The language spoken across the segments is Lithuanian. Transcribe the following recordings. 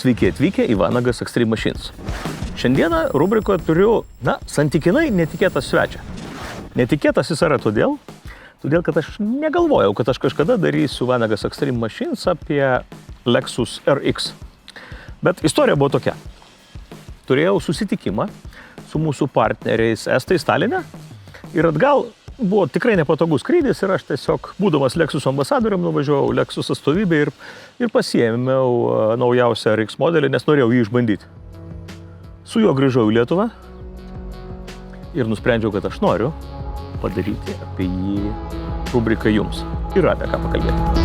Sveiki atvykę į Vanagas Extreme Machines. Šiandieną rubrikoje turiu, santykinai netikėtą svečią. Netikėtas jis yra todėl, kad aš negalvojau, kad aš kažkada darysiu Vanagas Extreme Machines apie Lexus RX. Bet istorija buvo tokia. Turėjau susitikimą su mūsų partneriais Estais Taline ir atgal buvo tikrai nepatogus skrydis ir aš tiesiog, būdamas Lexus ambasadorium, nuvažiavau Lexus atstovybę ir pasiėmiau naujausią RX modelį, nes norėjau jį išbandyti. Su juo grįžau į Lietuvą ir nusprendžiau, kad aš noriu padaryti apie jį rubriką jums. Ir apie ką pakalbėti.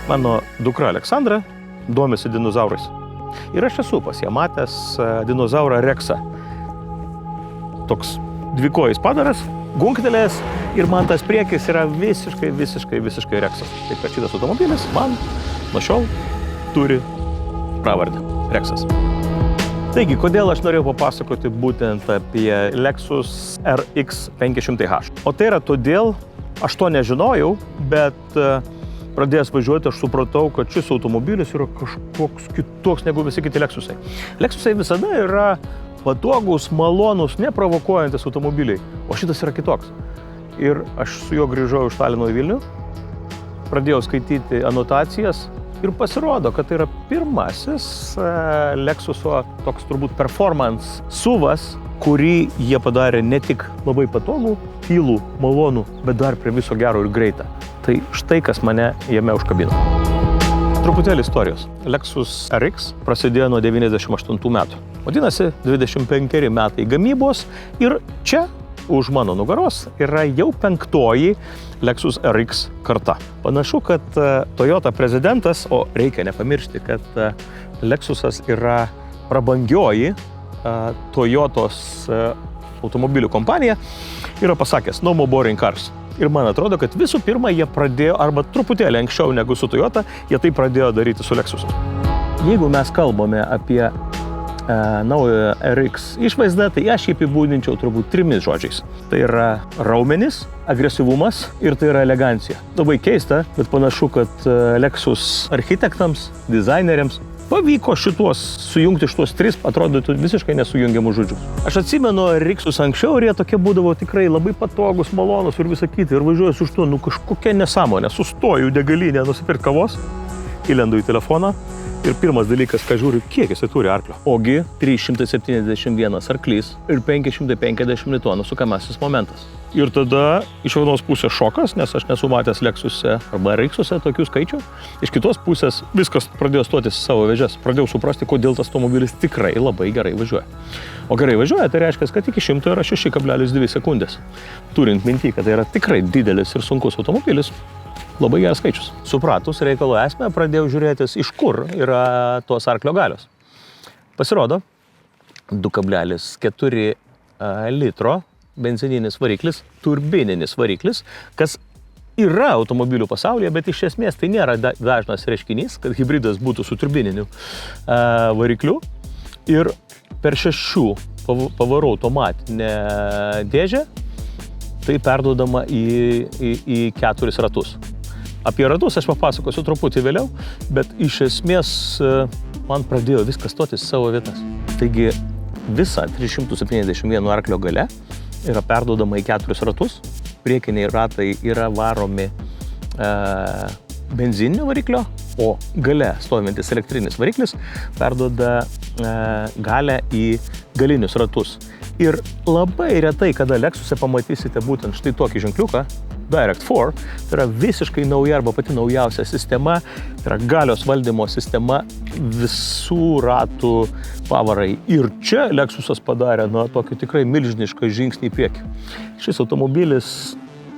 Mano dukra Aleksandra domisi dinozaurais. Ir aš esu pas ją matęs dinozaurą Rexą. Toks dvikojis padaras, gunktelės ir man tas priekis yra visiškai Rexas. Taip kad šitas automobilis man nuo šiol turi pravardę Rexas. Taigi, kodėl aš norėjau papasakoti būtent apie Lexus RX 500H? O tai yra todėl, aš to nežinojau, bet pradėjęs važiuoti, aš supratau, kad šis automobilis yra kažkoks kitoks negu visi kiti Lexusai. Lexusai visada yra patogus, malonus, neprovokuojantis automobiliai, o šitas yra kitoks. Ir aš su juo grįžau iš Talino į Vilnių, pradėjau skaityti anotacijas ir pasirodo, kad tai yra pirmasis Lexuso toks turbūt performance SUV-as, kurį jie padarė ne tik labai patogų, tylų, malonų, bet dar prie viso gero ir greitą. Tai štai kas mane jame užkabino. Truputėlį istorijos. Lexus RX prasidėjo nuo 98 metų. Vadinasi, 25 metai gamybos ir čia už mano nugaros yra jau 5-oji Lexus RX karta. Panašu, kad Toyota prezidentas, o reikia nepamiršti, kad Lexusas yra prabangioji Toyotos automobilių kompanija, yra pasakęs no more boring cars. Ir man atrodo, kad visų pirma jie pradėjo, arba truputėlį anksčiau negu su Toyota, jie tai pradėjo daryti su Lexusu. Jeigu mes kalbame apie naują RX išvaizdą, tai aš jį apibūdinčiau turbūt 3 žodžiais. Tai yra raumenis, agresyvumas ir tai yra elegancija. Labai keista, bet panašu, kad Lexus architektams, dizaineriams pavyko sujungti šitos 3, atrodytų visiškai nesujungiamų žodžius. Aš atsimenu RXus anksčiau ir jie tokie būdavo tikrai labai patogus, malonus ir visą kitą. Ir važiuoju su šituo, kažkokia nesąmonė. Sustoju degalinę nusipirkt kavos, įlendu į telefoną ir pirmas dalykas, ką žiūriu, kiek jisai turi arklio. Ogi 371 arklys ir 550 Newtonų sukamasis momentas. Ir tada iš vienos pusės šokas, nes aš nesu matęs Lexuse arba RXuose tokių skaičių. Iš kitos pusės viskas pradėjo stotis savo vėžes. Pradėjau suprasti, kodėl tas automobilis tikrai labai gerai važiuoja. O gerai važiuoja, tai reiškia, kad iki 100 yra 6,2 sekundės. Turint minty, kad tai yra tikrai didelis ir sunkus automobilis, labai geras skaičius. Supratus reikalo esmę, pradėjau žiūrėtis, iš kur yra tos arklio galios. Pasirodo, 2,4 litro benzininis variklis, turbininis variklis, kas yra automobilių pasaulyje, bet iš esmės tai nėra dažnas reiškinys, kad hibridas būtų su turbininiu varikliu. Ir per 6 pavarų automatinę dėžę tai perduodama į 4 ratus. Apie ratus aš papasakosiu truputį vėliau, bet iš esmės man pradėjo viskas stotis savo vietas. Taigi visa 371 arklio galia yra perduodama į 4 ratus. Priekiniai ratai yra varomi benzininio variklio, o gale stovintis elektrinis variklis perduoda galę į galinius ratus. Ir labai retai, kada Lexuse pamatysite būtent štai tokį ženkliuką, Direct 4, tai yra visiškai nauja arba pati naujausia sistema, tai yra galios valdymo sistema visų ratų pavarai. Ir čia Lexusas padarė tokį tikrai milžinišką žingsnį į priekį. Šis automobilis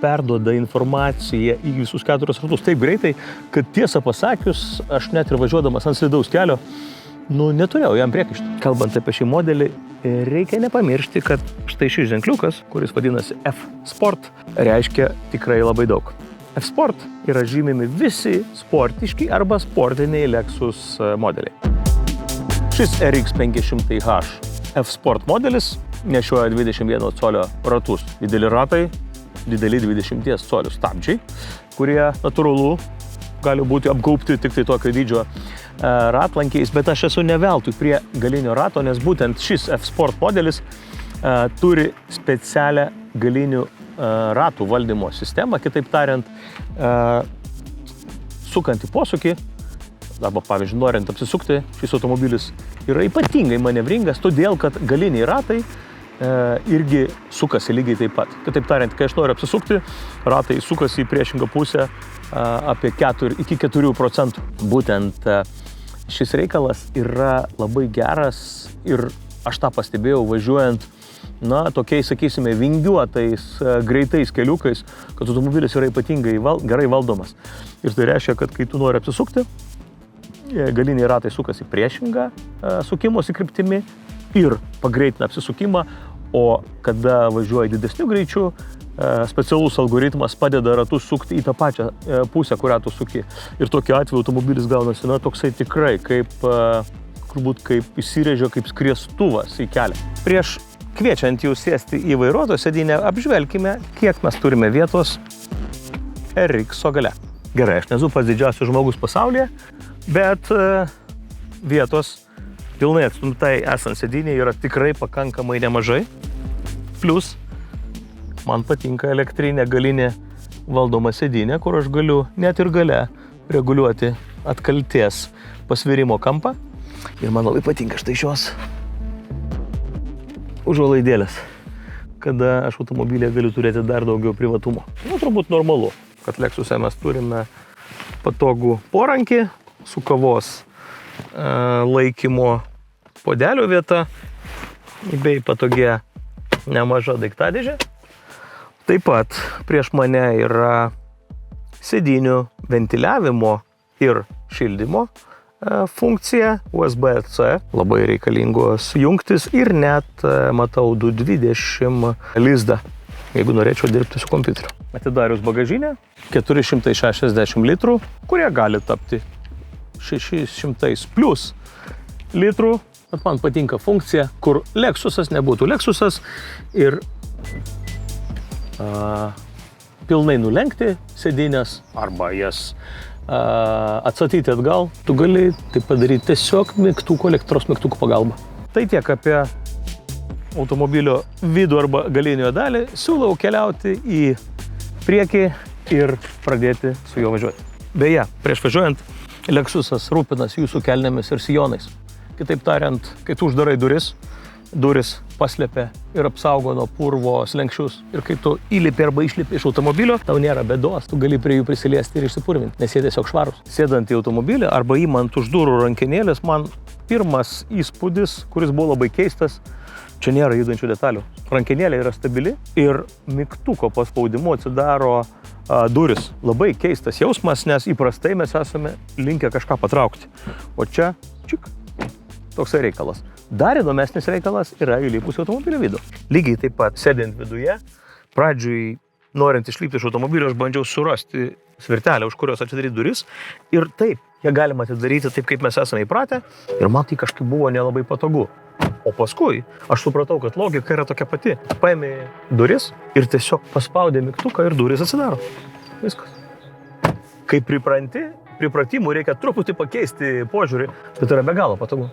perduoda informaciją į visus 4 ratus taip greitai, kad tiesą pasakius, aš net ir važiuodamas ant slidaus kelio, neturėjau jam priekaištų. Kalbant apie šį modelį, reikia nepamiršti, kad štai šis ženkliukas, kuris vadinasi F-Sport, reiškia tikrai labai daug. F-Sport yra žymimi visi sportiški arba sportiniai Lexus modeliai. Šis RX 500H F-Sport modelis nešioja 21 colio ratus. Dideli ratai, dideli 20 colių stabdžiai, kurie natūralu gali būti apgaubti tik tai tokio dydžio ratlankiais, bet aš esu ne veltui prie galinio rato, nes būtent šis F-Sport modelis turi specialią galinių ratų valdymo sistemą, kitaip tariant, sukant į posūkį, arba pavyzdžiui, norint apsisukti, šis automobilis yra ypatingai manevringas, todėl kad galiniai ratai irgi sukasi lygiai taip pat. Kitaip tariant, kai aš noriu apsisukti, ratai sukasi į priešingą pusę apie iki 4%. Būtent šis reikalas yra labai geras ir aš tą pastebėjau važiuojant, tokiais, sakysime, vingiuotais, greitais keliukais, kad automobilis yra ypatingai gerai valdomas. Ir tai reiškia, kad kai tu nori apsisukti, galiniai ratai sukasi priešingą sukimosi kryptimi ir pagreitina apsisukimą, o kada važiuoja didesniu greičiu, specialus algoritmas padeda ratus sukti į tą pačią pusę, kurią tu suki. Ir tokiu atveju automobilis gaunasi, toksai tikrai, kaip įsirėžia, kaip skriestuvas į kelią. Prieš kviečiant jūs sėsti į vairuotojo sėdynę, apžvelkime, kiek mes turime vietos RX gale. Gerai, aš nesu pats didžiausias žmogus pasaulyje, bet vietos pilnai atstumtai esant sėdynėje yra tikrai pakankamai nemažai. Plus, man patinka elektrinė galinė valdoma sėdynė, kur aš galiu net ir gale reguliuoti atkaltės pasvirimo kampą. Ir man labai patinka štai šios užuolaidėlės, kada aš automobilėje galiu turėti dar daugiau privatumo. Turbūt normalu, kad Lexuse mes turime patogų porankį su kavos laikymo puodelio vieta bei patogia nemaža daiktadėžė. Taip pat prieš mane yra sėdynių ventiliavimo ir šildymo funkcija USB-C, labai reikalingos jungtis ir net matau 220 lizdą, jeigu norėčiau dirbti su kompiuteriu. Atidarius bagažinę, 460 litrų, kurie gali tapti 600 plus litrų, bet man patinka funkcija, kur Lexusas nebūtų Lexusas ir pilnai nulenkti sėdynės arba jas atstatyti atgal. Tu gali tai padaryti tiesiog elektros mygtukų pagalba. Tai tiek apie automobilio vidų arba galinio dalį. Siūlau keliauti į priekį ir pradėti su juo važiuoti. Beje, prieš važiuojant, Lexusas rūpinas jūsų kelnėmis ir sijonais. Kitaip tariant, kai tu uždarai duris paslėpia ir apsaugo nuo purvo slenksčius. Ir kai tu įlipi arba išlipi iš automobilio, tau nėra bėdos, tu gali prie jų prisiliesti ir išsipurvinti, nes jie tiesiog švarūs. Sėdant į automobilį arba įmant už durų rankenėlės, man pirmas įspūdis, kuris buvo labai keistas, čia nėra judančių detalių. Rankenėlė yra stabili ir mygtuko paspaudimu atsidaro duris. Labai keistas jausmas, nes įprastai mes esame linkę kažką patraukti. O čia, toksai reikalas. Dar įdomesnis reikalas yra įlipus į automobilio vidų. Lygiai taip pat, sėdint viduje, pradžiui, norint išlipti iš automobilio, aš bandžiau surasti svirtelę, už kurios atidaryti duris. Ir taip, ją galima atidaryti taip, kaip mes esame įpratę. Ir man tai kažkaip buvo nelabai patogu. O paskui aš supratau, kad logika yra tokia pati. Paėmė duris ir tiesiog paspaudė mygtuką ir duris atsidaro. Viskas. Kai pripratimų reikia truputį pakeisti požiūrį, bet yra be galo patogu.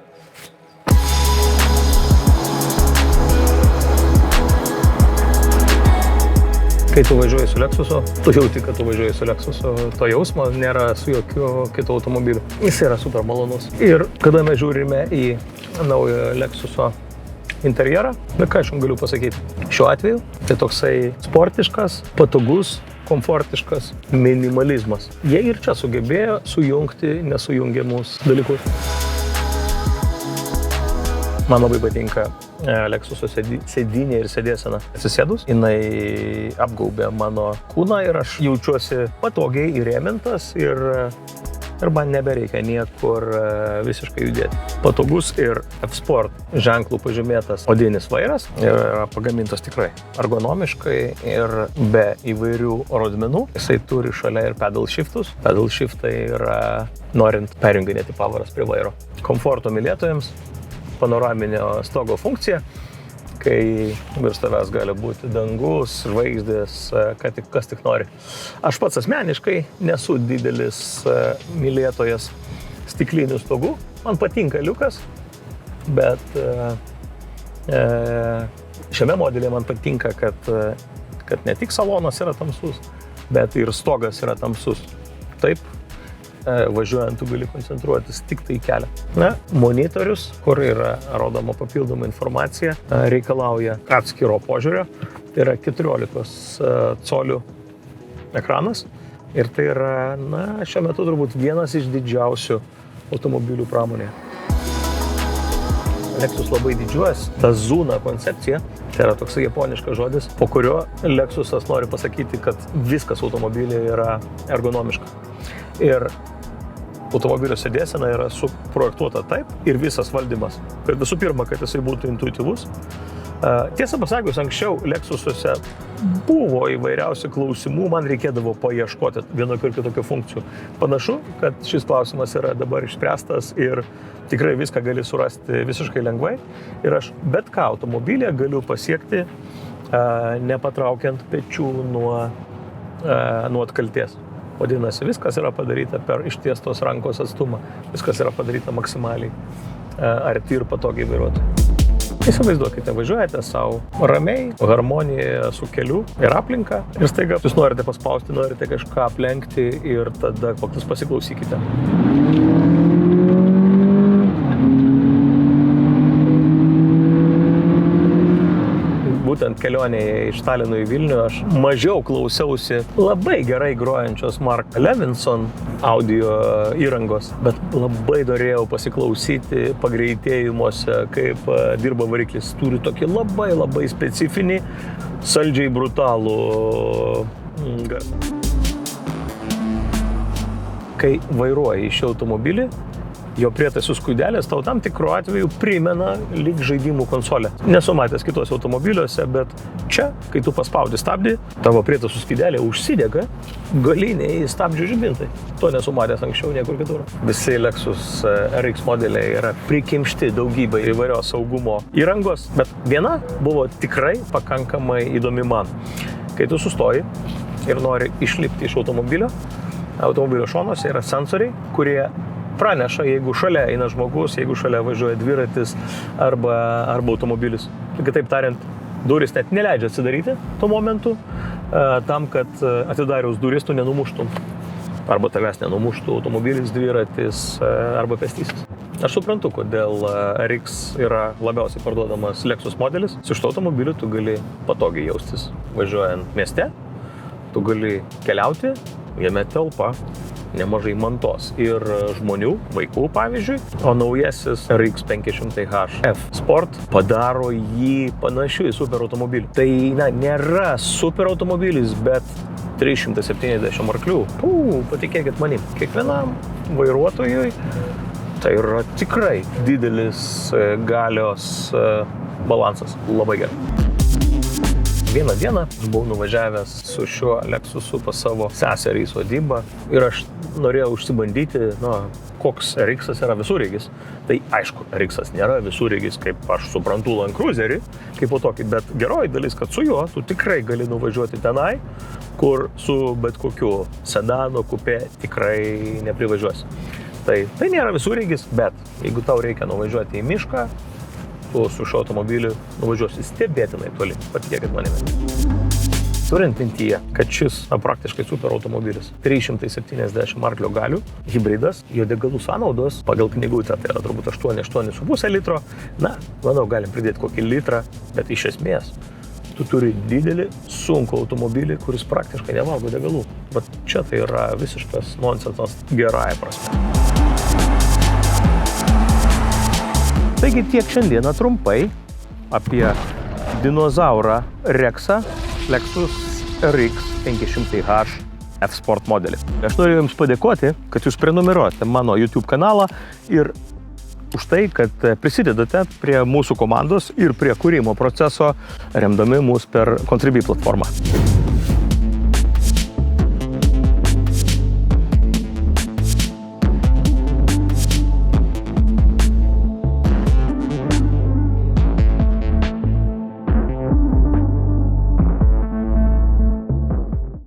Kai tu važiuoji su Lexusu, tu jauti, kad tu važiuoji su Lexusu, to jausmo nėra su jokiu kitu automobiliu. Jis yra super malonus. Ir kada mes žiūrime į naujo Lexuso interjerą, ką aš jums galiu pasakyti? Šiuo atveju tai toksai sportiškas, patogus, komfortiškas minimalizmas. Jie ir čia sugebėjo sujungti nesujungiamus dalykus. Man labai patinka Lexuso sėdynė ir sėdėsena. Atsisėdus, jinai apgaubė mano kūną ir aš jaučiuosi patogiai įrėmintas ir man nebereikia niekur visiškai judėti. Patogus ir F-Sport ženklų pažymėtas odinis vairas yra pagamintas tikrai ergonomiškai ir be įvairių rodmenų. Jisai turi šalia ir pedal shiftus. Pedal shiftai yra norint perjunginėti pavaras prie vairo. Komforto mylėtojams panoraminio stogo funkcija, kai virš tavęs gali būti dangus, žvaigždės, kas tik nori. Aš pats asmeniškai nesu didelis mylėtojas stiklinių stogų. Man patinka liukas, bet šiame modelyje man patinka, kad ne tik salonas yra tamsus, bet ir stogas yra tamsus. Taip, važiuojant tu gali koncentruotis tik tai kelią. Na, monitorius, kur yra rodoma papildoma informacija, reikalauja atskiro požiūrio. Tai yra 14 colių ekranas ir tai yra, šiuo metu turbūt vienas iš didžiausių automobilių pramonėje. Lexus labai didžiuojas, ta Zuna koncepcija, tai yra toks japoniškas žodis, po kurio Lexusas nori pasakyti, kad viskas automobilyje yra ergonomiška. Ir automobilio sėdėsena yra suprojektuota taip ir visas valdymas. Ir visų pirma, kad jisai būtų intuityvus. Tiesą pasakius, anksčiau Lexusuose buvo įvairiausių klausimų, man reikėdavo paieškoti vienokių ir kitokių funkcijų. Panašu, kad šis klausimas yra dabar išspręstas ir tikrai viską gali surasti visiškai lengvai. Ir aš bet ką automobilėje galiu pasiekti, nepatraukiant pečių nuo atkalties. Vadinasi, viskas yra padaryta per ištiestos rankos atstumą. Viskas yra padaryta maksimaliai arti ir patogiai vairuoti. Įsivaizduokite, važiuojate savo ramiai, harmonijoje su keliu ir aplinka. Ir staiga jūs norite paspausti, norite kažką aplenkti ir tada kokius pasiklausykite. Būtent kelionėje iš Talino į Vilnių aš mažiau klausiausi labai gerai grojančios Mark Levinson audio įrangos, bet labai norėjau pasiklausyti pagreitėjimuose, kaip dirba variklis. Turi tokį labai specifinį, saldžiai brutalų garsą. Kai vairuoji iš automobilį, jo prietaisų skūdelės tau tam tikru atveju primena lyg žaidimų konsolę. Nesu matęs kitose automobiliuose, bet čia, kai tu paspaudi stabdį, tavo prietaisų skūdelė užsidega galiniai stabdžių žibintai. To nesu matęs anksčiau niekur kitur. Visi Lexus RX modeliai yra prikimšti daugybę įvairios saugumo įrangos, bet viena buvo tikrai pakankamai įdomi man. Kai tu sustoji ir nori išlipti iš automobilio šonuose yra sensoriai, kurie praneša, jeigu šalia eina žmogus, jeigu šalia važiuoja dviratis arba automobilis. Kitaip tariant, durys net neleidžia atsidaryti tuo momentu, tam, kad atidarius duris tu nenumuštum. Arba tavęs nenumuštų automobilis, dviratis arba pėstysis. Aš suprantu, kodėl RX yra labiausiai parduodamas Lexus modelis. Su šito automobiliu tu gali patogiai jaustis. Važiuojant mieste, tu gali keliauti, jame telpa nemažai mantos ir žmonių, vaikų pavyzdžiui, o naujasis RX 500h F Sport padaro jį panašiu į superautomobilį. Tai nėra superautomobilis, bet 370 arklių. Patikėkit manim, kiekvienam vairuotojui tai yra tikrai didelis galios balansas. Labai gerai. Vieną dieną aš buvau nuvažiavęs su šiuo Lexusu pas savo seserį į sodybą ir aš norėjau užsibandyti, koks RX yra visureigis. Tai aišku, RX nėra visureigis, kaip aš suprantu Land Cruiserį, kaip po tokį, bet geroji dalis, kad su juo tu tikrai gali nuvažiuoti tenai, kur su bet kokiu sedanu, kupė tikrai neprivažiuosi. Tai nėra visureigis, bet jeigu tau reikia nuvažiuoti į mišką, tu su šio automobiliu nuvažiuosi stebėtinai toli, patikėkit manimi. Turint mintyje, kad šis praktiškai superautomobilis 370 arklio galių, hibridas, jo degalų sąnaudos pagal knygutę, tai yra turbūt 8,5 litro, manau, galim pridėti kokį litrą, bet iš esmės tu turi didelį, sunkų automobilį, kuris praktiškai nevalgo degalų. Bet čia tai yra visiškas nonsensas gerąja prasme. Taigi tiek šiandieną trumpai apie dinozaurą Rexą Lexus RX 500h F Sport modelį. Aš noriu Jums padėkoti, kad Jūs prenumeruojate mano YouTube kanalą ir už tai, kad prisidedate prie mūsų komandos ir prie kūrimo proceso, remdami mus per Contribui platformą.